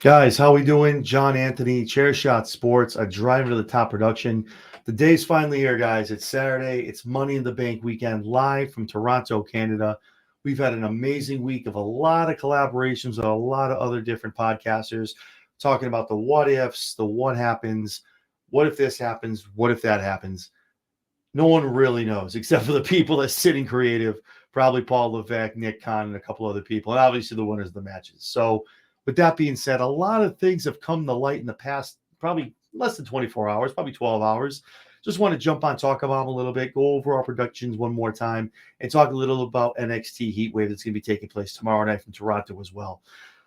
Guys, how we doing? John Anthony, Chair Shot Sports, a driver to the top production. The day's finally here, guys. It's Saturday. It's Money in the Bank weekend live from Toronto, Canada. We've had an amazing week of a lot of collaborations with a lot of other different podcasters talking about the what ifs, the what happens, what if this happens, what if that happens. No one really knows except for the people that sit in creative, probably Paul Levesque, Nick Khan, and a couple other people, and obviously the winners of the matches. So with that being said, a lot of things have come to light in the past, probably less than 24 hours, probably 12 hours. Just want to jump on, talk about them a little bit, go over our predictions one more time, and talk a little about NXT Heatwave that's going to be taking place tomorrow night from Toronto as well.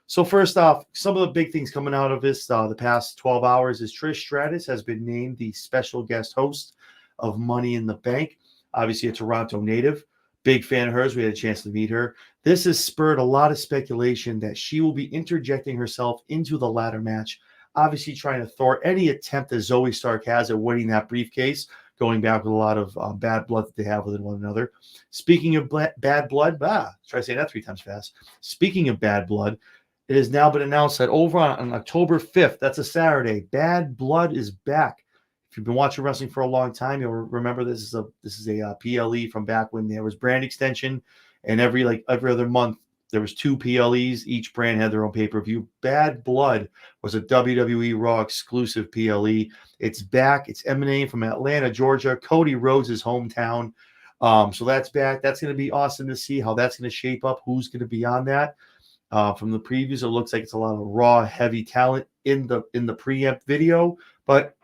So first off, some of the big things coming out of this the past 12 hours is Trish Stratus has been named the special guest host of Money in the Bank. Obviously a Toronto native. Big fan of hers. We had a chance to meet her. This has spurred a lot of speculation that she will be interjecting herself into the ladder match, obviously trying to thwart any attempt that Zoe Stark has at winning that briefcase, going back with a lot of bad blood that they have with one another. Speaking of bad blood, try saying that 3 times fast. Speaking of bad blood, it has now been announced that over on October 5th, that's a Saturday, Bad Blood is back. If you've been watching wrestling for a long time, you'll remember this is a PLE from back when there was brand extension, and every other month there was 2 PLEs. Each brand had their own pay-per-view. Bad Blood was a WWE Raw exclusive PLE. It's back. It's emanating from Atlanta, Georgia, Cody Rhodes' hometown. So that's back. That's going to be awesome to see how that's going to shape up. Who's going to be on that? From the previews, it looks like it's a lot of raw, heavy talent in the preempt video, but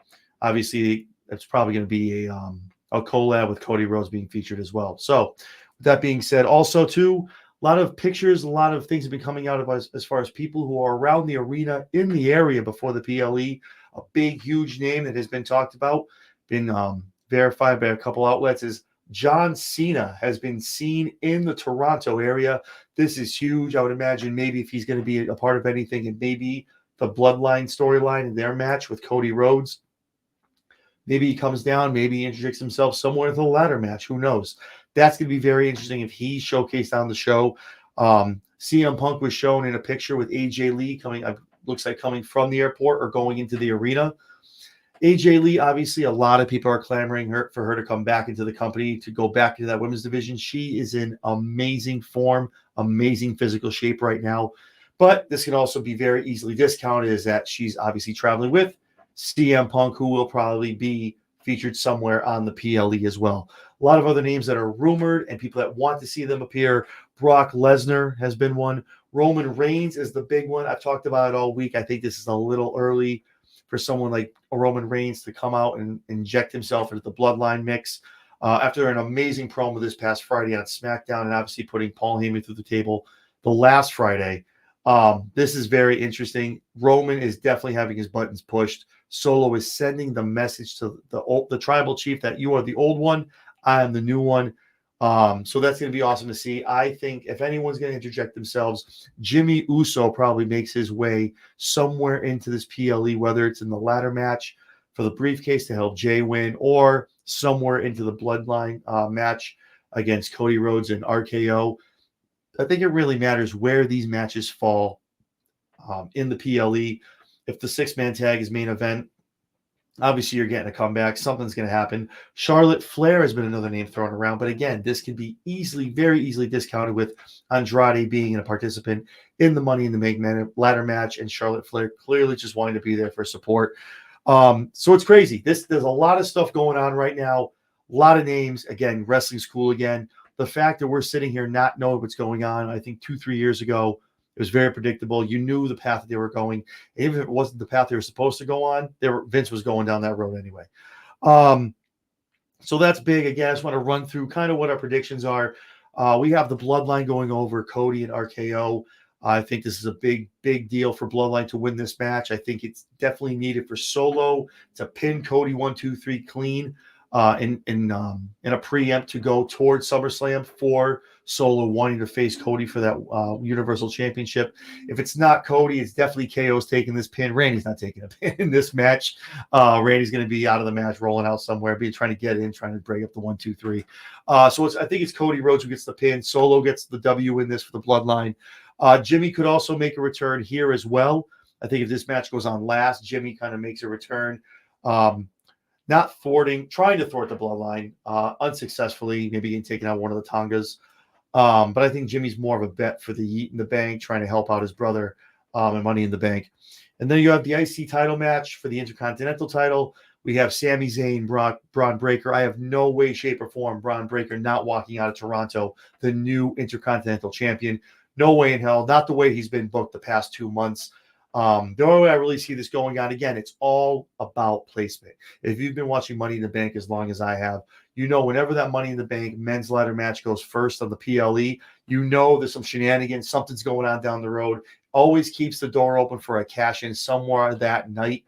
obviously, it's probably going to be a collab with Cody Rhodes being featured as well. So, with that being said, also too, a lot of pictures, a lot of things have been coming out of us as far as people who are around the arena in the area before the PLE. A big, huge name that has been talked about, been verified by a couple outlets, is John Cena has been seen in the Toronto area. This is huge. I would imagine maybe if he's going to be a part of anything, and maybe the Bloodline storyline in their match with Cody Rhodes. Maybe he comes down, maybe he interjects himself somewhere in the ladder match. Who knows? That's going to be very interesting if he's showcased on the show. CM Punk was shown in a picture with AJ Lee looks like coming from the airport or going into the arena. AJ Lee, obviously, a lot of people are clamoring for her to come back into the company, to go back into that women's division. She is in amazing form, amazing physical shape right now. But this can also be very easily discounted, is that she's obviously traveling with CM Punk, who will probably be featured somewhere on the PLE as well. A lot of other names that are rumored and people that want to see them appear. Brock Lesnar has been one. Roman Reigns is the big one. I've talked about it all week. I think this is a little early for someone like Roman Reigns to come out and inject himself into the Bloodline mix. After an amazing promo this past Friday on SmackDown, and obviously putting Paul Heyman through the table the last Friday, this is very interesting. Roman is definitely having his buttons pushed. Solo is sending the message to the tribal chief that you are the old one, I am the new one. So that's going to be awesome to see. I think if anyone's going to interject themselves, Jimmy Uso probably makes his way somewhere into this PLE, whether it's in the ladder match for the briefcase to help Jay win, or somewhere into the Bloodline match against Cody Rhodes and RKO. I think it really matters where these matches fall in the PLE. If the 6-man tag is main event, obviously you're getting a comeback. Something's going to happen. Charlotte Flair has been another name thrown around, but again, this can be very easily discounted with Andrade being a participant in the Money in the Bank ladder match, and Charlotte Flair clearly just wanting to be there for support. So it's crazy. There's a lot of stuff going on right now. A lot of names. Again, wrestling school again. The fact that we're sitting here not knowing what's going on, I think 2-3 years ago, it was very predictable. You knew the path that they were going. Even if it wasn't the path they were supposed to go on, Vince was going down that road anyway. So that's big. Again, I just want to run through kind of what our predictions are. We have the Bloodline going over Cody and RKO. I think this is a big deal for Bloodline to win this match. I think it's definitely needed for Solo to pin Cody 1, 2, 3 clean in a preempt to go towards SummerSlam, for Solo wanting to face Cody for that Universal Championship. If it's not Cody, it's definitely KO's taking this pin. Randy's not taking a pin in this match. Randy's going to be out of the match, rolling out somewhere, trying to get in, trying to break up the 1, 2, 3. So I think it's Cody Rhodes who gets the pin. Solo gets the W in this for the Bloodline. Jimmy could also make a return here as well. I think if this match goes on last, Jimmy kind of makes a return. Not trying to thwart the bloodline unsuccessfully, maybe getting taken out one of the Tongas. But I think Jimmy's more of a bet for the Yeet in the Bank, trying to help out his brother and Money in the Bank. And then you have the IC title match for the Intercontinental title. We have Sami Zayn, Braun Breaker. I have no way, shape, or form Braun Breaker not walking out of Toronto, the new Intercontinental champion. No way in hell. Not the way he's been booked the past 2 months. The only way I really see this going on, again, it's all about placement. If you've been watching Money in the Bank as long as I have, you know whenever that Money in the Bank men's ladder match goes first on the PLE, you know there's some shenanigans, something's going on down the road. Always keeps the door open for a cash-in somewhere that night.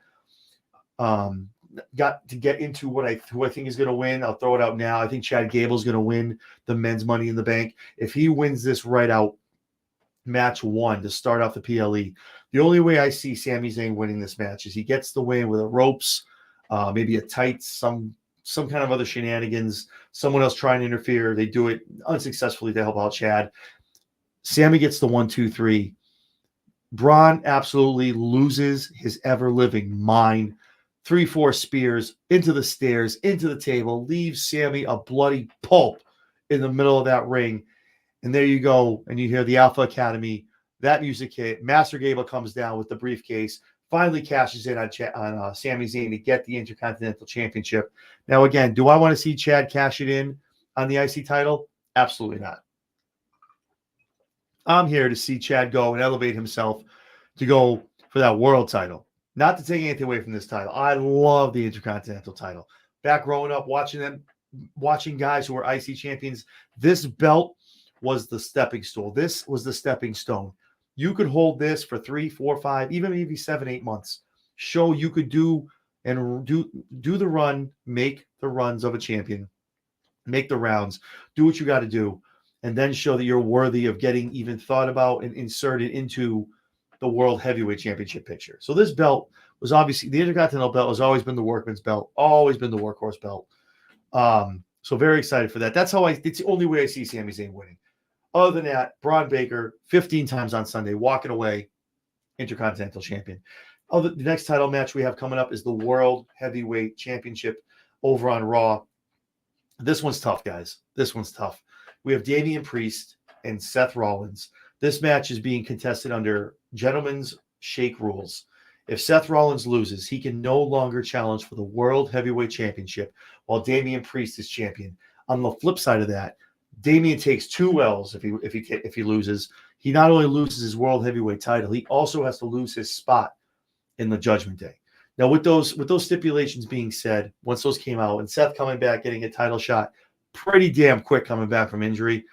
Got to get into who I think is going to win. I'll throw it out now. I think Chad Gable's going to win the men's Money in the Bank. If he wins this right out, match 1 to start off the PLE, the only way I see Sami Zayn winning this match is he gets the win with a ropes, maybe a tights, some kind of other shenanigans, someone else trying to interfere. They do it unsuccessfully to help out Chad. Sami gets the 1, 2, 3. Braun absolutely loses his ever-living mind. 3, 4 spears into the stairs, into the table, leaves Sami a bloody pulp in the middle of that ring. And there you go. And you hear the Alpha Academy, that music hit. Master Gable comes down with the briefcase, finally cashes in on Sami Zayn to get the Intercontinental Championship. Now, again, do I want to see Chad cash it in on the IC title? Absolutely not. I'm here to see Chad go and elevate himself to go for that world title. Not to take anything away from this title. I love the Intercontinental title. Back growing up, watching guys who were IC champions, this belt was the stepping stool. This was the stepping stone. You could hold this for 3, 4, 5, even maybe 7, 8 months. Show you could do the run, make the runs of a champion, make the rounds, do what you got to do, and then show that you're worthy of getting even thought about and inserted into the World Heavyweight Championship picture. So this belt was obviously, the Intercontinental belt has always been the workman's belt, always been the workhorse belt. So very excited for that. It's the only way I see Sami Zayn winning. Other than that, Braun Breaker, 15 times on Sunday, walking away, Intercontinental champion. The next title match we have coming up is the World Heavyweight Championship over on Raw. This one's tough, guys. This one's tough. We have Damian Priest and Seth Rollins. This match is being contested under gentlemen's shake rules. If Seth Rollins loses, he can no longer challenge for the World Heavyweight Championship while Damian Priest is champion. On the flip side of that, Damian takes 2 L's if he loses. He not only loses his World Heavyweight title, he also has to lose his spot in the Judgment Day. Now, with those stipulations being said, once those came out, and Seth coming back, getting a title shot pretty damn quick coming back from injury,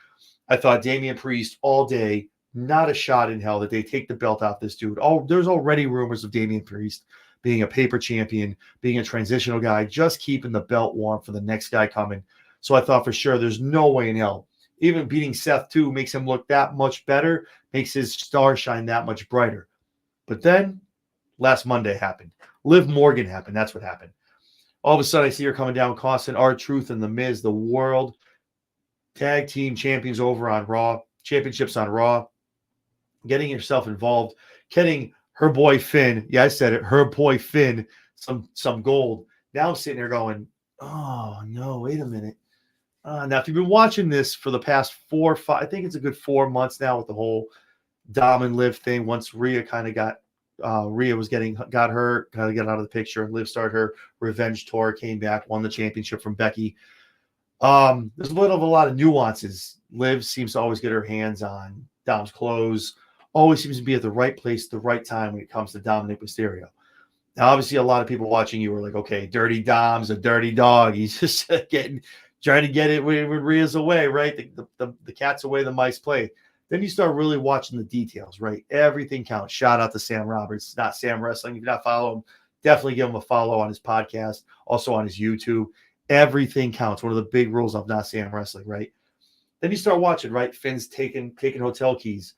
I thought Damian Priest all day, not a shot in hell that they take the belt off this dude. There's already rumors of Damian Priest being a paper champion, being a transitional guy, just keeping the belt warm for the next guy coming. So I thought for sure there's no way in hell. Even beating Seth too makes him look that much better, makes his star shine that much brighter. But then last Monday happened. Liv Morgan happened. That's what happened. All of a sudden I see her coming down, costing R-Truth and The Miz, the World Tag Team Champions over on Raw, championships on Raw, getting herself involved, getting her boy Finn, yeah, I said it, her boy Finn, some gold. Now I'm sitting here going, oh, no, wait a minute. Now, if you've been watching this for the past 4 or 5, I think it's a good 4 months now with the whole Dom and Liv thing. Once Rhea kind of got hurt, kind of got out of the picture, and Liv started her revenge tour, came back, won the championship from Becky. There's a lot of nuances. Liv seems to always get her hands on Dom's clothes, always seems to be at the right place, the right time when it comes to Dominic Mysterio. Now, obviously, a lot of people watching you are like, okay, Dirty Dom's a dirty dog. He's just trying to get it when Rhea's away, right? The cat's away, the mice play. Then you start really watching the details, right? Everything counts. Shout out to Sam Roberts, not Sam Wrestling. If you're not following him, definitely give him a follow on his podcast, also on his YouTube. Everything counts. One of the big rules of Not Sam Wrestling, right? Then you start watching, right? Finn's taking hotel keys.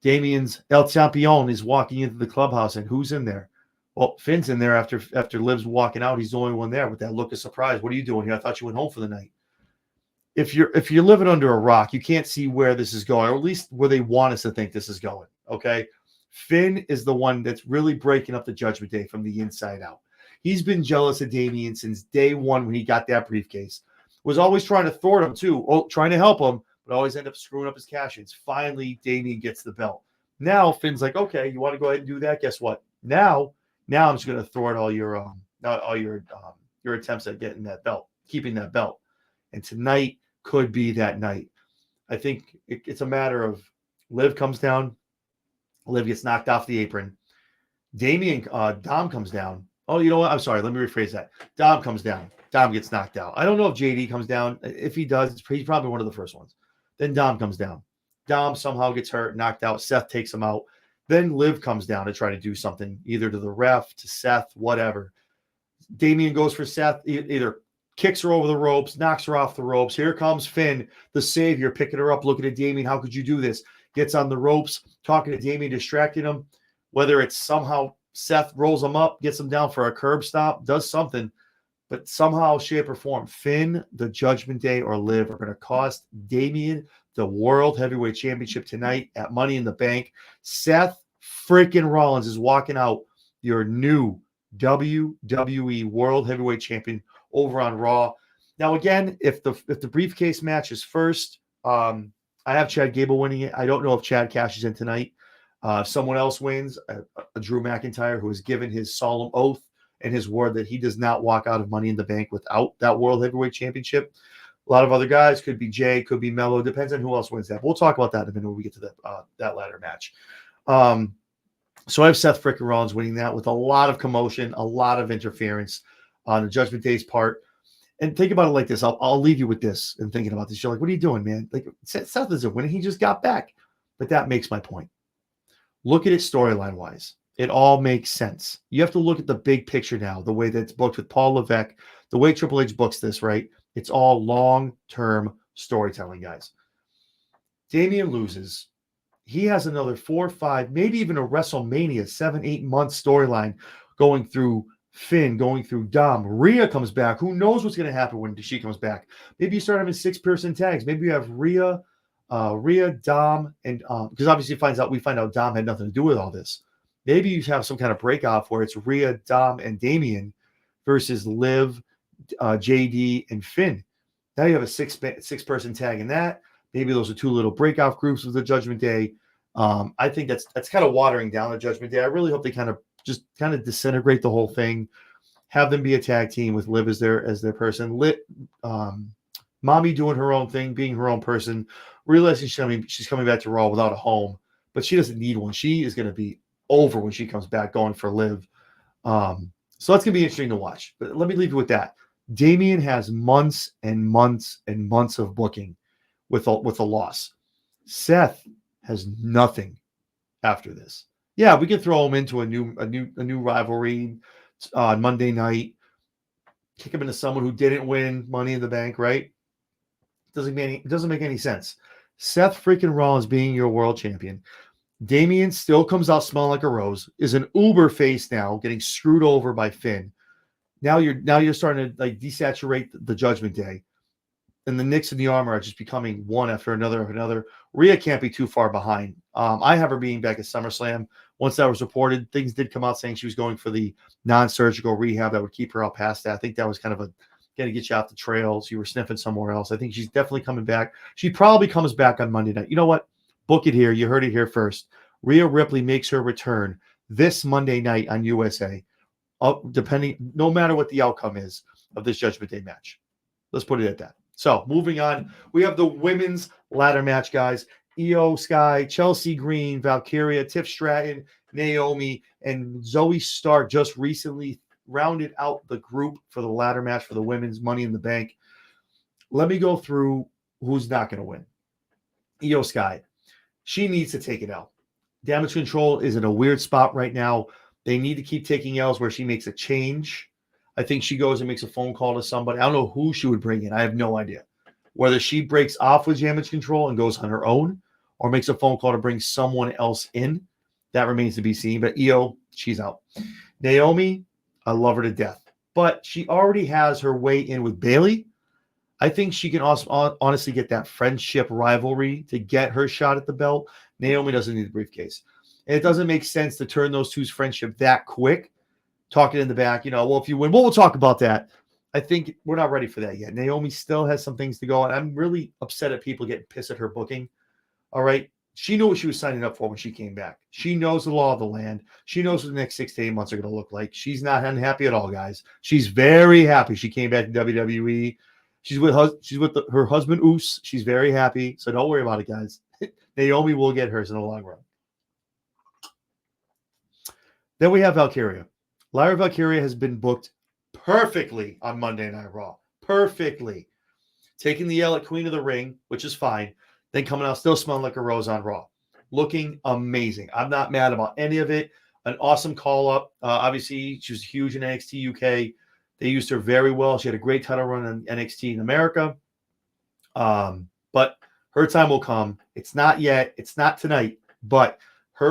Damien's El Champion is walking into the clubhouse, and who's in there? Well, Finn's in there after Liv's walking out. He's the only one there with that look of surprise. What are you doing here? I thought you went home for the night. If you're living under a rock, you can't see where this is going, or at least where they want us to think this is going. Okay, Finn is the one that's really breaking up the Judgment Day from the inside out. He's been jealous of Damian since day one when he got that briefcase. Was always trying to thwart him too, trying to help him, but always end up screwing up his cash-ins. Finally, Damian gets the belt. Now Finn's like, okay, you want to go ahead and do that? Guess what? Now I'm just going to thwart all your attempts at getting that belt, keeping that belt. And tonight could be that night. I think it's a matter of Liv comes down, Liv gets knocked off the apron. Dom comes down. Oh, you know what? I'm sorry. Let me rephrase that. Dom comes down. Dom gets knocked out. I don't know if JD comes down. If he does, he's probably one of the first ones. Then Dom comes down. Dom somehow gets hurt, knocked out. Seth takes him out. Then Liv comes down to try to do something, either to the ref, to Seth, whatever. Damian goes for Seth, either kicks her over the ropes, knocks her off the ropes. Here comes Finn, the savior, picking her up, looking at Damian. How could you do this? Gets on the ropes, talking to Damian, distracting him. Whether it's somehow Seth rolls him up, gets him down for a curb stop, does something. But somehow, shape, or form, Finn, the Judgment Day, or Liv are going to cost Damian the World Heavyweight Championship tonight at Money in the Bank. Seth freaking Rollins is walking out your new WWE World Heavyweight Champion over on Raw. Now, again, if the briefcase match is first, I have Chad Gable winning it. I don't know if Chad cashes in tonight. If someone else wins, a Drew McIntyre, who has given his solemn oath and his word that he does not walk out of Money in the Bank without that World Heavyweight Championship. A lot of other guys, could be Jay, could be Mello, depends on who else wins that. We'll talk about that in a minute when we get to that ladder match. So I have Seth freaking Rollins winning that with a lot of commotion, a lot of interference on the Judgment Day's part. And think about it like this. I'll leave you with this and thinking about this. You're like, what are you doing, man? Like, Seth isn't winning. He just got back. But that makes my point. Look at it storyline-wise. It all makes sense. You have to look at the big picture now, the way that it's booked with Paul Levesque, the way Triple H books this, right? It's all long-term storytelling, guys. Damian loses. He has another 4 or 5, maybe even a WrestleMania 7-8 month storyline going through Finn, going through Dom. Rhea comes back. Who knows what's going to happen when she comes back? Maybe you start having 6-person tags. Maybe you have Rhea, Dom, and because obviously we find out Dom had nothing to do with all this. Maybe you have some kind of break-off where it's Rhea, Dom, and Damian versus Liv, JD, and Finn. Now you have a six-person tag in that. Maybe those are 2 little break-off groups of the Judgment Day. I think that's kind of watering down the Judgment Day. I really hope they kind of disintegrate the whole thing. Have them be a tag team with Liv as their person. Mommy doing her own thing, being her own person, realizing she's coming back to Raw without a home, but she doesn't need one. She is going to be over when she comes back going for Liv. So that's going to be interesting to watch. But let me leave you with that. Damian has months and months and months of booking with a loss. Seth has nothing after this. Yeah, we can throw him into a new rivalry on Monday night. Kick him into someone who didn't win Money in the Bank, right? Doesn't make any sense. Seth freaking Rollins being your world champion. Damian still comes out smelling like a rose, is an uber face now, getting screwed over by Finn. Now you're starting to like desaturate the Judgment Day. And the Knicks and the Armor are just becoming one after another. Rhea can't be too far behind. I have her being back at SummerSlam. Once that was reported, things did come out saying she was going for the non-surgical rehab that would keep her out past that. I think that was kind of going to get you out the trails. You were sniffing somewhere else. I think she's definitely coming back. She probably comes back on Monday night. You know what? Book it here. You heard it here first. Rhea Ripley makes her return this Monday night on USA, no matter what the outcome is of this Judgment Day match. Let's put it at that. So moving on, we have the women's ladder match, guys. Io Sky, Chelsea Green, Valkyria, Tiff Stratton, Naomi, and Zoe Stark just recently rounded out the group for the ladder match for the women's Money in the Bank. Let me go through who's not going to win. Io Sky, she needs to take it out. Damage Control is in a weird spot right now. They need to keep taking L's where she makes a change. I think she goes and makes a phone call to somebody. I don't know who she would bring in. I have no idea. Whether she breaks off with Damage Control and goes on her own or makes a phone call to bring someone else in, that remains to be seen. But Io, she's out. Naomi, I love her to death. But she already has her way in with Bayley. I think she can also honestly get that friendship rivalry to get her shot at the belt. Naomi doesn't need the briefcase. And it doesn't make sense to turn those two's friendship that quick, talking in the back, well, if you win, we'll talk about that. I think we're not ready for that yet. Naomi still has some things to go, and I'm really upset at people getting pissed at her booking. All right. She knew what she was signing up for when she came back. She knows the law of the land. She knows what the next 6 to 8 months are going to look like. She's not unhappy at all, guys. She's very happy she came back to WWE. She's with her husband, Oos. She's very happy. So don't worry about it, guys. Naomi will get hers in the long run. Then we have Valkyria. Lyra Valkyria has been booked perfectly on Monday Night Raw. Perfectly. Taking the L at Queen of the Ring, which is fine. Then coming out still smelling like a rose on Raw. Looking amazing. I'm not mad about any of it. An awesome call-up. Obviously, she was huge in NXT UK. They used her very well. She had a great title run in NXT in America. But her time will come. It's not yet. It's not tonight. But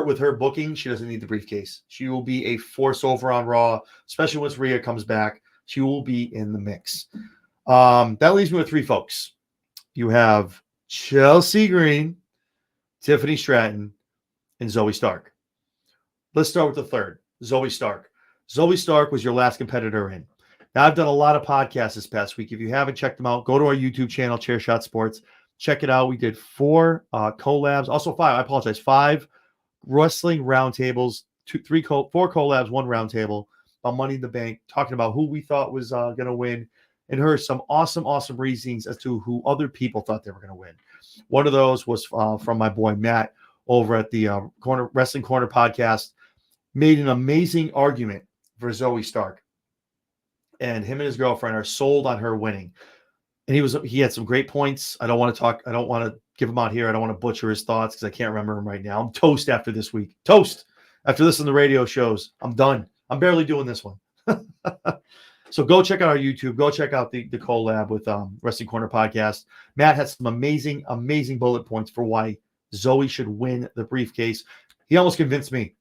with her booking, she doesn't need the briefcase. She will be a force over on Raw, especially once Rhea comes back. She will be in the mix. That leaves me with 3 folks. You have Chelsea Green, Tiffany Stratton, and Zoe Stark. Let's start with the third, Zoe Stark. Zoe Stark was your last competitor in. Now, I've done a lot of podcasts this past week. If you haven't checked them out, go to our YouTube channel, Chairshot Sports. Check it out. We did 4 collabs. Also 5. I apologize. 5 wrestling roundtables, 4 collabs, 1 roundtable about Money in the Bank, talking about who we thought was going to win, and heard some awesome reasons as to who other people thought they were going to win. One of those was from my boy Matt over at the Wrestling Corner podcast. Made an amazing argument for Zoe Stark, and him and his girlfriend are sold on her winning. And he had some great points. I don't want to give him out here. I don't want to butcher his thoughts because I can't remember him right now. I'm toast after this week. Toast after this on the radio shows. I'm done. I'm barely doing this one. So go check out our YouTube. Go check out the collab with Wrestling Corner podcast. Matt had some amazing bullet points for why Zoe should win the briefcase. He almost convinced me.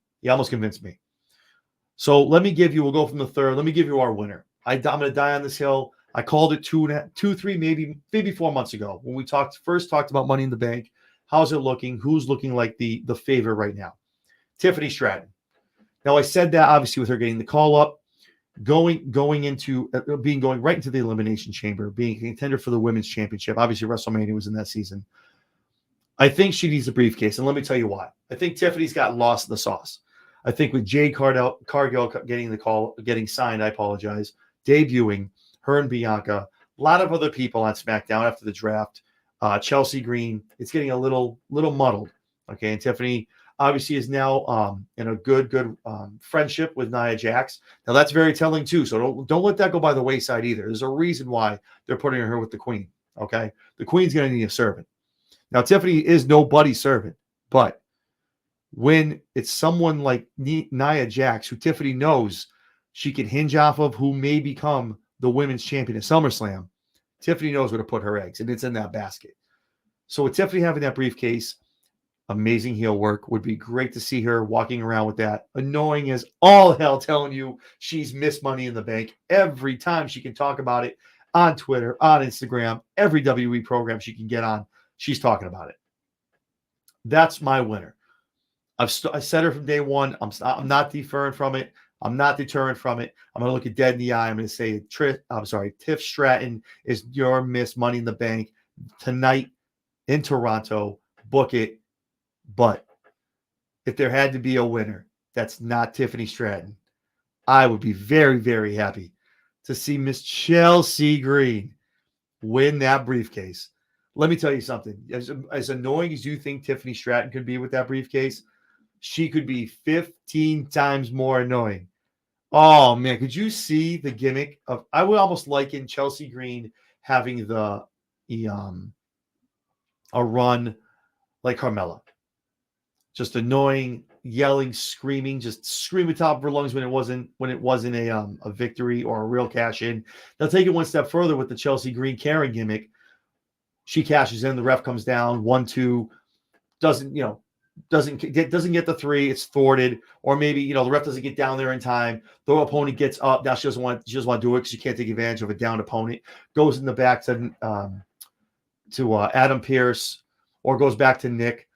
So we'll go from the third. Let me give you our winner. I'm going to die on this hill. I called it 3, maybe 4 months ago when we first talked about Money in the Bank. How's it looking? Who's looking like the favorite right now? Tiffany Stratton. Now, I said that obviously with her getting the call up, going right into the Elimination Chamber, being a contender for the Women's Championship. Obviously, WrestleMania was in that season. I think she needs a briefcase, and let me tell you why. I think Tiffany's got lost in the sauce. I think with Jade Cargill getting the call, getting signed, debuting, her and Bianca, a lot of other people on SmackDown after the draft, Chelsea Green, it's getting a little muddled. Okay, and Tiffany obviously is now in a good friendship with Nia Jax. Now that's very telling too. So don't let that go by the wayside either. There's a reason why they're putting her with the Queen. Okay, the Queen's going to need a servant. Now Tiffany is nobody's servant, but when it's someone like Nia Jax, who Tiffany knows she can hinge off of, who may become the women's champion at SummerSlam, Tiffany knows where to put her eggs, and it's in that basket. So with Tiffany having that briefcase, amazing heel work. Would be great to see her walking around with that. Annoying as all hell, telling you she's missed Money in the Bank every time she can talk about it on Twitter, on Instagram, every WWE program she can get on, she's talking about it. That's my winner. I said her from day one. I'm not deferring from it. I'm not deterring from it. I'm going to look it dead in the eye. I'm going to say, Tiff Stratton is your Miss Money in the Bank tonight in Toronto. Book it. But if there had to be a winner that's not Tiffany Stratton, I would be very, very happy to see Miss Chelsea Green win that briefcase. Let me tell you something. As annoying as you think Tiffany Stratton could be with that briefcase, she could be 15 times more annoying. Oh, man. Could you see the gimmick of – I would almost liken Chelsea Green having a run like Carmella. Just annoying, yelling, screaming, just screaming top of her lungs when it wasn't a victory or a real cash in. Now take it one step further with the Chelsea Green Karen gimmick. She cashes in, the ref comes down, 1-2, doesn't get the 3, it's thwarted, or maybe the ref doesn't get down there in time. The opponent gets up. Now she doesn't want to do it because she can't take advantage of a downed opponent. Goes in the back to Adam Pearce, or goes back to Nick.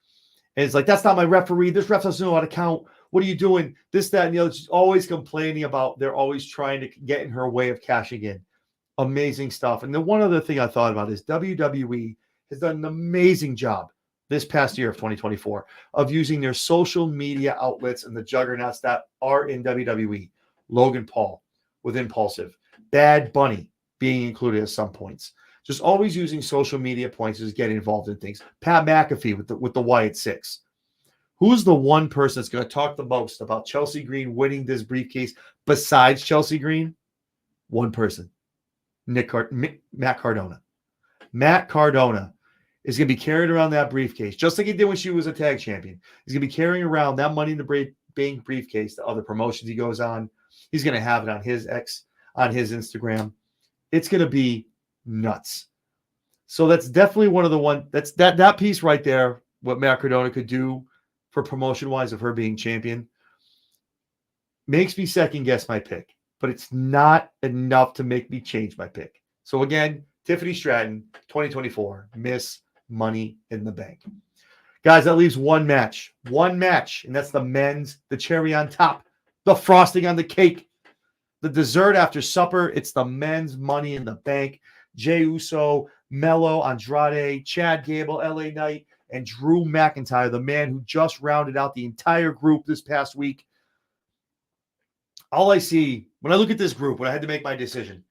And it's like, that's not my referee. This ref doesn't know how to count. What are you doing? This, that, and the other. She's always complaining about they're always trying to get in her way of cashing in. Amazing stuff. And then one other thing I thought about is WWE has done an amazing job this past year of 2024 of using their social media outlets and the juggernauts that are in WWE. Logan Paul with Impulsive, Bad Bunny being included at some points. Just always using social media points to get involved in things. Pat McAfee with the Wyatt Six. Who's the one person that's going to talk the most about Chelsea Green winning this briefcase besides Chelsea Green? One person. Matt Cardona. Matt Cardona is going to be carrying around that briefcase, just like he did when she was a tag champion. He's going to be carrying around that Money in the Bank briefcase to other promotions he goes on. He's going to have it on his on his Instagram. It's going to be nuts. So that's definitely one of the that's that piece right there, what Matt Cardona could do for promotion-wise of her being champion, makes me second-guess my pick. But it's not enough to make me change my pick. So again, Tiffany Stratton, 2024, Miss Money in the Bank. Guys, that leaves one match, and that's the men's, the cherry on top, the frosting on the cake, the dessert after supper. It's the men's Money in the Bank. Jey Uso, Melo, Andrade, Chad Gable, LA Knight, and Drew McIntyre, the man who just rounded out the entire group this past week. All I see when I look at this group, when I had to make my decision,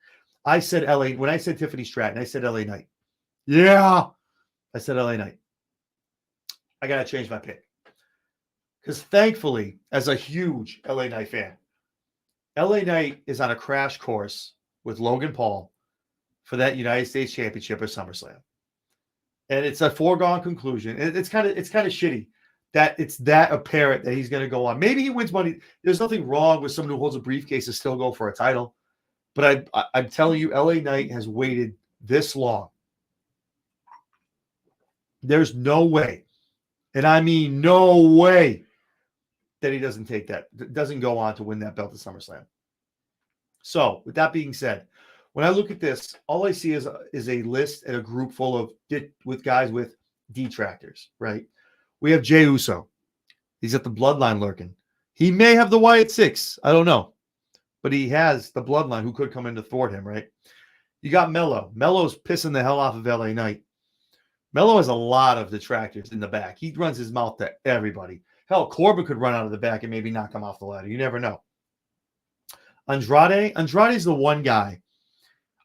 I said LA. When I said Tiffany Stratton, I said LA Knight. Yeah, I said LA Knight. I got to change my pick. Because thankfully, as a huge LA Knight fan, LA Knight is on a crash course with Logan Paul for that United States Championship at SummerSlam. And it's a foregone conclusion. And it's kind of shitty that it's that apparent that he's going to go on. Maybe he wins money. There's nothing wrong with someone who holds a briefcase to still go for a title. But I'm telling you, LA Knight has waited this long. There's no way, and I mean no way, that he doesn't take that, doesn't go on to win that belt at SummerSlam. So with that being said, when I look at this, all I see is a list and a group full of with guys with detractors, right? We have Jey Uso. He's at the bloodline lurking. He may have the Wyatt Six. I don't know. But he has the bloodline who could come in to thwart him, right? You got Melo. Melo's pissing the hell off of LA Knight. Melo has a lot of detractors in the back. He runs his mouth to everybody. Hell, Corbin could run out of the back and maybe knock him off the ladder. You never know. Andrade's the one guy.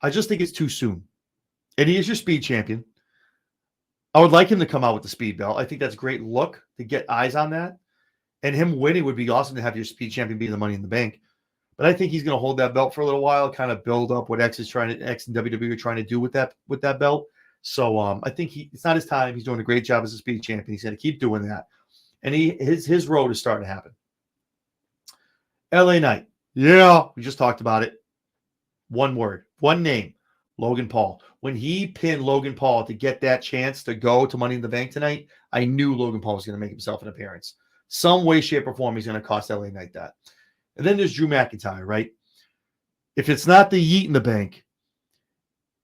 I just think it's too soon. And he is your speed champion. I would like him to come out with the speed belt. I think that's a great look to get eyes on that. And him winning would be awesome to have your speed champion be the Money in the Bank. But I think he's going to hold that belt for a little while, kind of build up what X and WWE are trying to do with that belt. So I think it's not his time. He's doing a great job as a speed champion. He's going to keep doing that. And his road is starting to happen. LA Knight. Yeah, we just talked about it. One word, one name, Logan Paul. When he pinned Logan Paul to get that chance to go to Money in the Bank tonight, I knew Logan Paul was going to make himself an appearance. Some way, shape, or form, he's going to cost LA Knight that. And then there's Drew McIntyre, right? If it's not the Yeet in the Bank,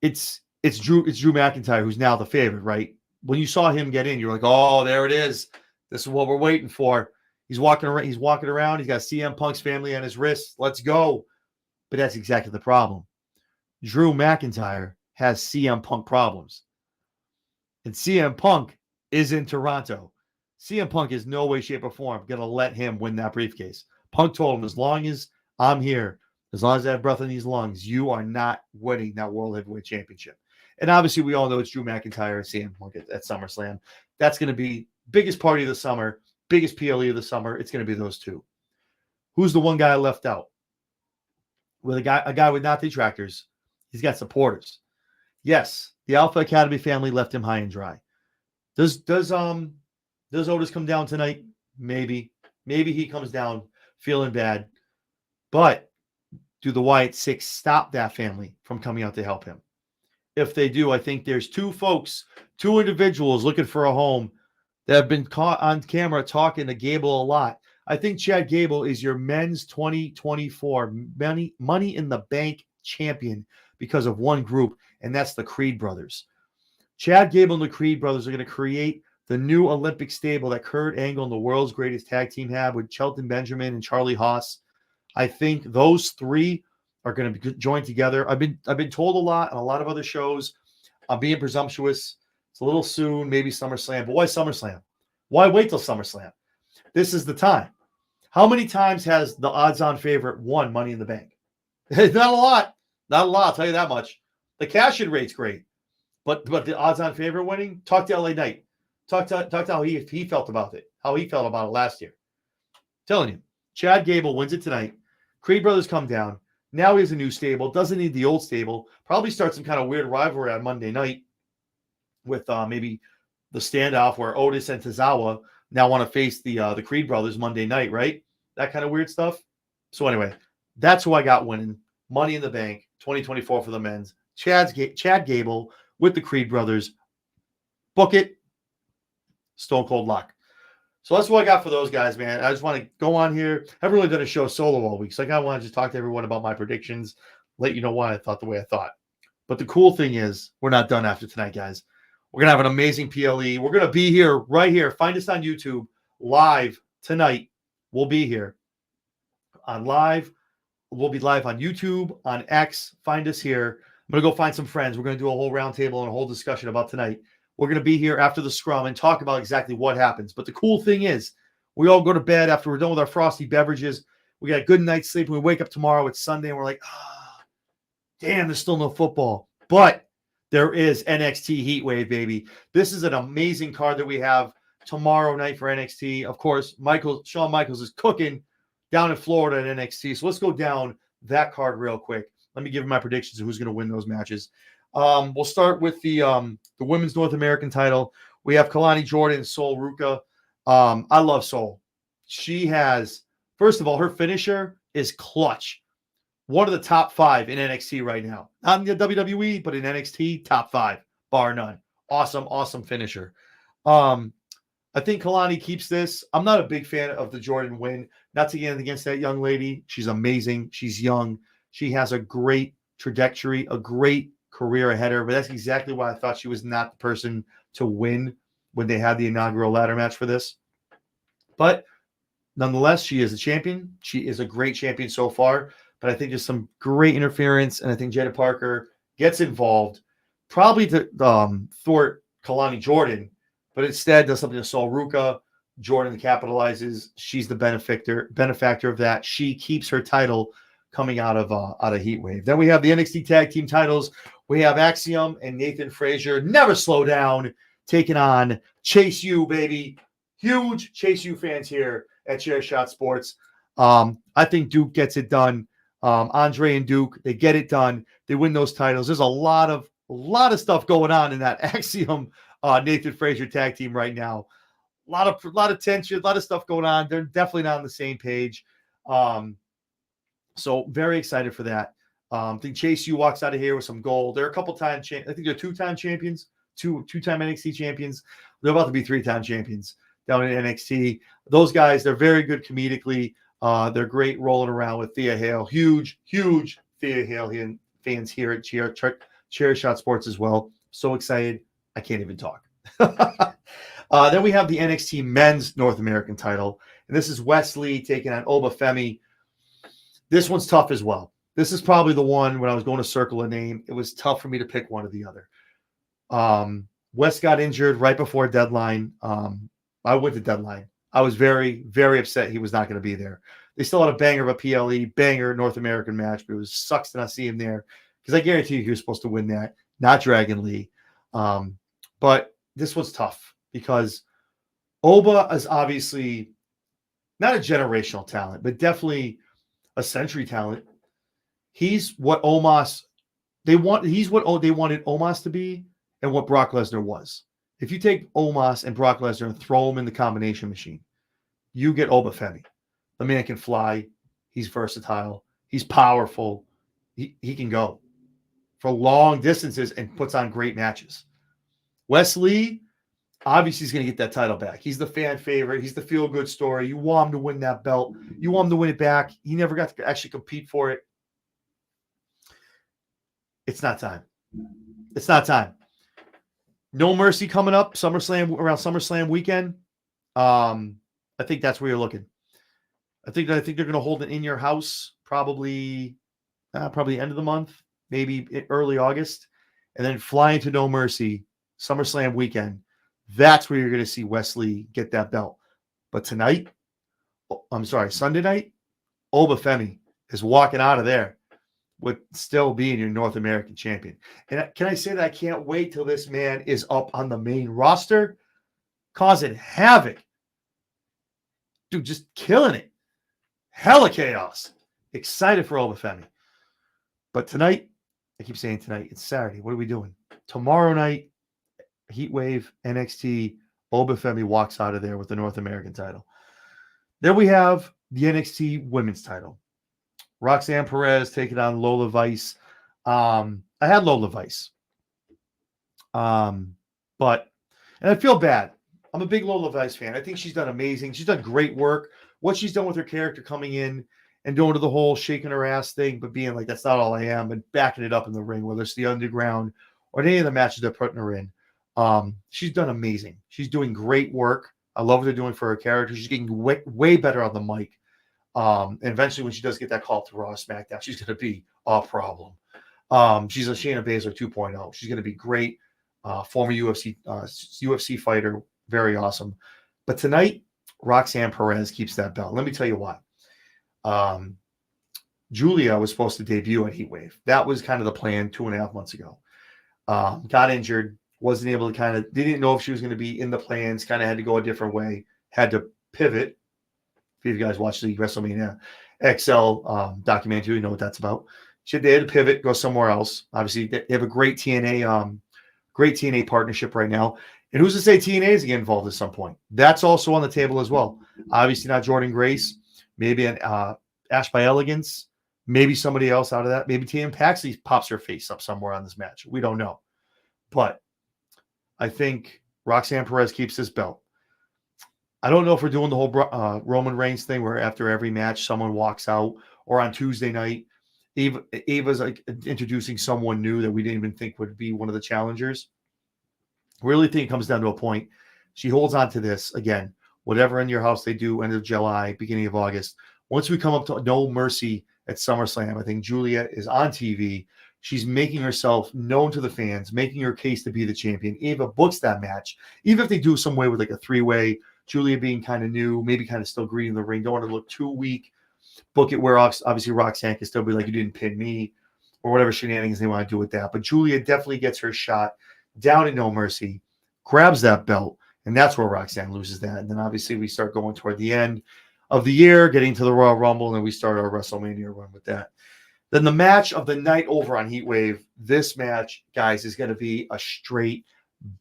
it's Drew McIntyre who's now the favorite, right? When you saw him get in, you're like, oh, there it is. This is what we're waiting for. He's walking around. He's got CM Punk's family on his wrist. Let's go. But that's exactly the problem. Drew McIntyre has CM Punk problems. And CM Punk is in Toronto. CM Punk is no way, shape, or form going to let him win that briefcase. Punk told him, as long as I'm here, as long as I have breath in these lungs, you are not winning that World Heavyweight Championship. And obviously, we all know it's Drew McIntyre and CM Punk at SummerSlam. That's going to be biggest party of the summer, biggest PLE of the summer. It's going to be those two. Who's the one guy I left out? With a guy with not detractors. He's got supporters. Yes, the Alpha Academy family left him high and dry. Does Otis come down tonight? Maybe. Maybe he comes down feeling bad. But do the Wyatt Six stop that family from coming out to help him? If they do, I think there's two individuals looking for a home that have been caught on camera talking to Gable a lot. I think Chad Gable is your men's 2024 Money in the Bank champion because of one group, and that's the Creed brothers. Chad Gable and the Creed brothers are going to create the new Olympic stable that Kurt Angle and the world's greatest tag team have with Shelton Benjamin and Charlie Haas. I think those three are going to be joined together. I've been told a lot on a lot of other shows. I'm being presumptuous. It's a little soon, maybe SummerSlam. But why SummerSlam? Why wait till SummerSlam? This is the time. How many times has the odds-on favorite won Money in the Bank? Not a lot. Not a lot, I'll tell you that much. The cash-in rate's great. But the odds-on favorite winning, talk to LA Knight. Talk to how he felt about it. How he felt about it last year. Telling you. Chad Gable wins it tonight. Creed brothers come down. Now he has a new stable. Doesn't need the old stable. Probably start some kind of weird rivalry on Monday night with maybe the standoff where Otis and Tozawa now want to face the Creed brothers Monday night, right? That kind of weird stuff. So anyway, that's who I got winning. Money in the Bank 2024 for the men's. Chad Gable with the Creed brothers. Book it. Stone Cold Lock. So that's what I got for those guys, man. I just want to go on here. I haven't really done a show solo all week, so I want to just talk to everyone about my predictions, let you know why I thought the way I thought. But the cool thing is, we're not done after tonight, guys. We're going to have an amazing PLE. We're going to be here, right here. Find us on YouTube, live tonight. We'll be here on live. We'll be live on YouTube, on X. Find us here. I'm going to go find some friends. We're going to do a whole roundtable and a whole discussion about tonight. We're going to be here after the scrum and talk about exactly what happens. But the cool thing is, we all go to bed after we're done with our frosty beverages. We got a good night's sleep. We wake up tomorrow. It's Sunday, and we're like, damn, there's still no football. But there is NXT Heatwave, baby. This is an amazing card that we have tomorrow night for NXT. Of course, Shawn Michaels is cooking down in Florida at NXT. So let's go down that card real quick. Let me give you my predictions of who's going to win those matches. We'll start with the women's North American title. We have Kalani Jordan and Sol Ruka. I love Sol. She has, first of all, her finisher is clutch. One of the top 5 in NXT right now. Not in the WWE, but in NXT, top 5, bar none. Awesome finisher. I think Kalani keeps this. I'm not a big fan of the Jordan win. Not to get against that young lady. She's amazing. She's young. She has a great trajectory, a great career ahead of her, but that's exactly why I thought she was not the person to win when they had the inaugural ladder match for this. But nonetheless, she is a champion. She is a great champion so far, but I think there's some great interference, and I think Jada Parker gets involved, probably to thwart Kalani Jordan, but instead does something to Sol Ruka. Jordan capitalizes. She's the benefactor of that. She keeps her title coming out of Heatwave. Then we have the NXT Tag Team titles. We have Axiom and Nathan Frazier, never slow down, taking on Chase U, baby. Huge Chase U fans here at Chairshot Sports. I think Duke gets it done. Andre and Duke, they get it done. They win those titles. There's a lot of stuff going on in that Axiom Nathan Frazier tag team right now. A lot of tension, a lot of stuff going on. They're definitely not on the same page. So very excited for that. I think Chase U walks out of here with some gold. They're a couple time I think they're 2-time champions, two-time NXT champions. They're about to be 3-time champions down in NXT. Those guys, they're very good comedically. They're great rolling around with Thea Hale. Huge Thea Hale fans here at Chairshot Sports as well. So excited, I can't even talk. Then we have the NXT Men's North American title, and this is Wes Lee taking on Oba Femi. This one's tough as well. This is probably the one when I was going to circle a name. It was tough for me to pick one or the other. Wes got injured right before deadline. I went to deadline. I was very, very upset he was not going to be there. They still had a banger of a PLE, banger North American match, but it sucks to not see him there because I guarantee you he was supposed to win that, not Dragon Lee. But this was tough because Oba is obviously not a generational talent, but definitely a century talent. He's what Omos he's what they wanted Omos to be and what Brock Lesnar was. If you take Omos and Brock Lesnar and throw them in the combination machine, you get Oba Femi. The man can fly. He's versatile. He's powerful. He can go for long distances and puts on great matches. Wes Lee, obviously, he's going to get that title back. He's the fan favorite. He's the feel-good story. You want him to win that belt. You want him to win it back. He never got to actually compete for it. It's not time. It's not time. No Mercy coming up, SummerSlam, around SummerSlam weekend. I think that's where you're looking. I think they're going to hold it in your house probably end of the month, maybe early August, and then fly into No Mercy SummerSlam weekend. That's where you're going to see Wesley get that belt. But tonight, Sunday night, Obafemi is walking out of there with still being your North American champion. And can I say that I can't wait till this man is up on the main roster, causing havoc. Dude, just killing it. Hella chaos. Excited for Obafemi. But tonight, I keep saying tonight, it's Saturday. What are we doing? Tomorrow night, Heatwave, NXT, Obafemi walks out of there with the North American title. Then we have the NXT women's title. Roxanne Perez taking on Lola Vice. I had Lola Vice. And I feel bad. I'm a big Lola Vice fan. I think she's done amazing. She's done great work. What she's done with her character coming in and doing to the whole shaking her ass thing, but being like, that's not all I am, and backing it up in the ring, whether it's the underground or any of the matches they're putting her in. She's done amazing. She's doing great work. I love what they're doing for her character. She's getting way better on the mic. And eventually, when she does get that call to Raw SmackDown, she's going to be a problem. She's a Shayna Baszler 2.0. She's going to be great. Former UFC fighter, very awesome. But tonight, Roxanne Perez keeps that belt. Let me tell you why. Julia was supposed to debut at Heatwave. That was kind of the plan 2.5 months ago. Got injured, wasn't able to didn't know if she was going to be in the plans, kind of had to go a different way, had to pivot. If you guys watch the WrestleMania XL documentary, you know what that's about. They had to pivot, go somewhere else. Obviously, they have a great TNA partnership right now. And who's to say TNA is getting involved at some point? That's also on the table as well. Obviously, not Jordan Grace. Maybe an Ash by Elegance. Maybe somebody else out of that. Maybe Tatum Paxley pops her face up somewhere on this match. We don't know. But I think Roxanne Perez keeps this belt. I don't know if we're doing the whole Roman Reigns thing where after every match someone walks out, or on Tuesday night, Ava's like introducing someone new that we didn't even think would be one of the challengers. Really think it comes down to a point. She holds on to this again. Whatever in your house they do, end of July, beginning of August. Once we come up to No Mercy at SummerSlam, I think Julia is on TV. She's making herself known to the fans, making her case to be the champion. Ava books that match. Even if they do some way with like a 3-way, Julia being kind of new, maybe kind of still greeting the ring, don't want to look too weak. Book it where obviously Roxanne can still be like, you didn't pin me, or whatever shenanigans they want to do with that. But Julia definitely gets her shot down in No Mercy, grabs that belt, and that's where Roxanne loses that. And then obviously we start going toward the end of the year, getting to the Royal Rumble, and then we start our WrestleMania run with that. Then the match of the night over on Heatwave, this match, guys, is going to be a straight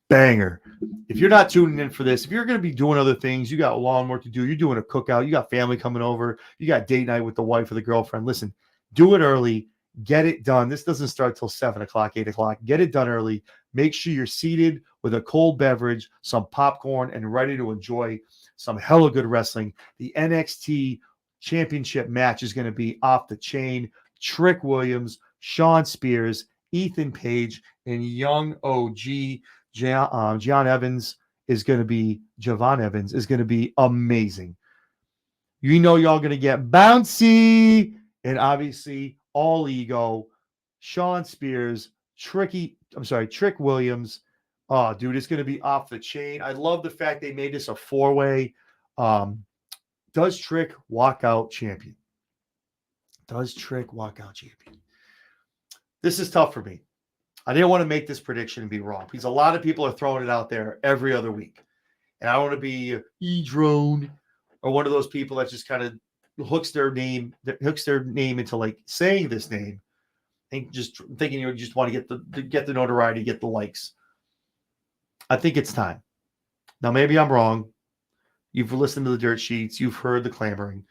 banger. If you're not tuning in for this, if you're going to be doing other things, you got a long work to do, you're doing a cookout, you got family coming over, you got date night with the wife or the girlfriend, listen, do it early, get it done. This doesn't start till 7 o'clock, 8 o'clock. Get it done early. Make sure you're seated with a cold beverage, some popcorn, and ready to enjoy some hella good wrestling. The NXT Championship match is going to be off the chain. Trick Williams, Shawn Spears, Ethan Page, and young OG Javon Evans is going to be amazing. You know y'all going to get bouncy, and obviously all ego. Shawn Spears, Trick Williams. Oh, dude, it's going to be off the chain. I love the fact they made this a 4-way. Does Trick walk out champion? This is tough for me. I didn't want to make this prediction and be wrong because a lot of people are throwing it out there every other week. And I don't want to be E-Drone or one of those people that just kind of hooks their name into like saying this name and just thinking you just want to get the notoriety, get the likes. I think it's time. Now, maybe I'm wrong. You've listened to the dirt sheets. You've heard the clamoring.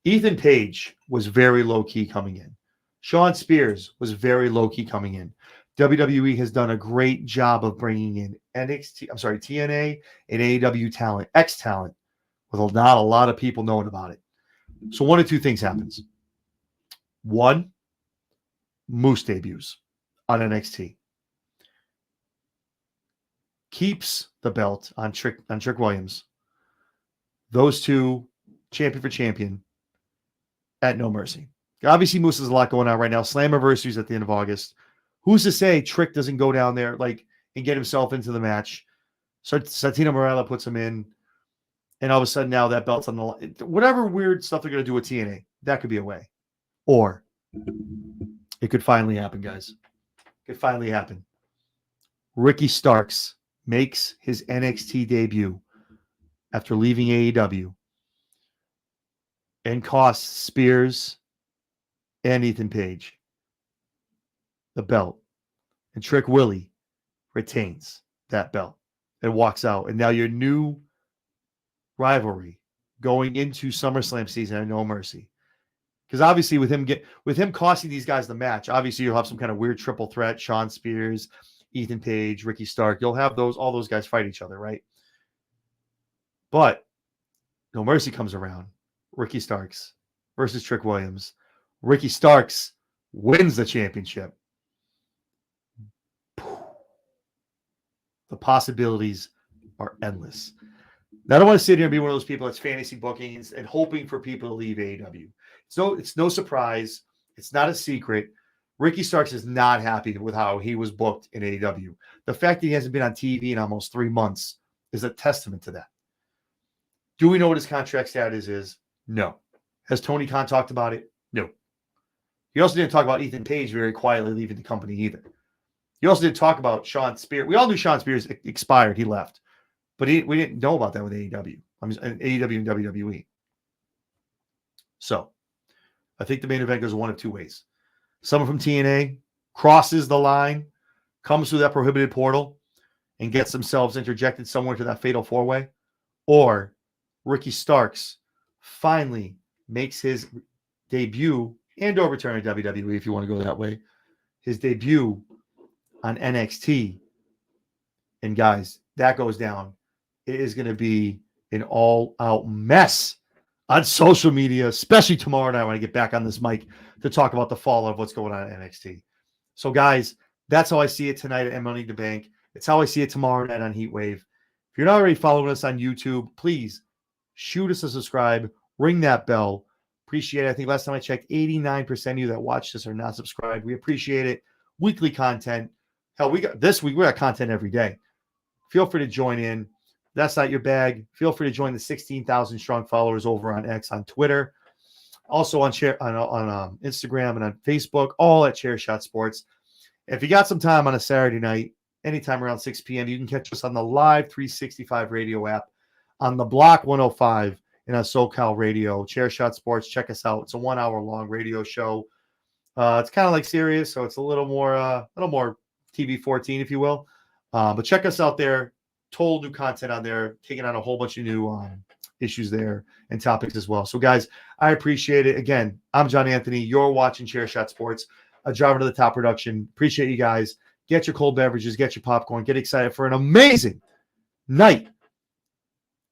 Ethan Page was very low-key coming in. Shawn Spears was very low-key coming in. WWE has done a great job of bringing in TNA and AEW talent, X-talent, with not a lot of people knowing about it. So one of two things happens. One, Moose debuts on NXT. keeps the belt on Trick Williams. Those two, champion for champion, at No Mercy. Obviously, Moose has a lot going on right now. Slammiversary is at the end of August. Who's to say Trick doesn't go down there and get himself into the match? So Santino Marella puts him in, and all of a sudden now that belt's on the line. Whatever weird stuff they're going to do with TNA, that could be a way. Or it could finally happen, guys. It could finally happen. Ricky Starks makes his NXT debut after leaving AEW and costs Spears and Ethan Page the belt. And Trick Willie retains that belt and walks out. And now your new rivalry going into SummerSlam season at No Mercy. Because obviously with him costing these guys the match, obviously you'll have some kind of weird triple threat, Sean Spears, Ethan Page, Ricky Stark. You'll have all those guys fight each other, right? But No Mercy comes around. Ricky Starks versus Trick Williams. Ricky Starks wins the championship. The possibilities are endless. Now, I don't want to sit here and be one of those people that's fantasy booking and hoping for people to leave AEW. It's no surprise. It's not a secret. Ricky Starks is not happy with how he was booked in AEW. The fact that he hasn't been on TV in almost 3 months is a testament to that. Do we know what his contract status is? No. Has Tony Khan talked about it? No. He also didn't talk about Ethan Page very quietly leaving the company either. He also didn't talk about Sean Spears. We all knew Sean Spears expired. He left. But we didn't know about that with AEW. AEW and WWE. So, I think the main event goes one of two ways. Someone from TNA crosses the line, comes through that prohibited portal, and gets themselves interjected somewhere to that fatal four-way. Or Ricky Starks finally makes his debut and or return to WWE, if you want to go that way. His debut on NXT. And guys, that goes down. It is going to be an all-out mess on social media, especially tomorrow night when I get back on this mic to talk about the fallout of what's going on at NXT. So, guys, that's how I see it tonight at Money in the Bank. It's how I see it tomorrow night on Heatwave. If you're not already following us on YouTube, please shoot us a subscribe, ring that bell. Appreciate it. I think last time I checked, 89% of you that watch this are not subscribed. We appreciate it. Weekly content. Hell, this week we got content every day. Feel free to join in. That's not your bag. Feel free to join the 16,000 strong followers over on X, on Twitter, also on Instagram and on Facebook, all at Chairshot Sports. If you got some time on a Saturday night, anytime around 6 p.m., you can catch us on the Live 365 radio app, on the Block 105 in our SoCal radio. Chairshot Sports, check us out. It's a 1 hour long radio show. It's kind of like Sirius, so it's a little more TV 14, if you will. But check us out there. Total new content on there, taking on a whole bunch of new issues there and topics as well. So, guys, I appreciate it. Again, I'm John Anthony. You're watching Chairshot Sports, a driver to the top production. Appreciate you guys. Get your cold beverages, get your popcorn, get excited for an amazing night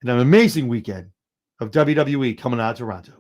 and an amazing weekend of WWE coming out of Toronto.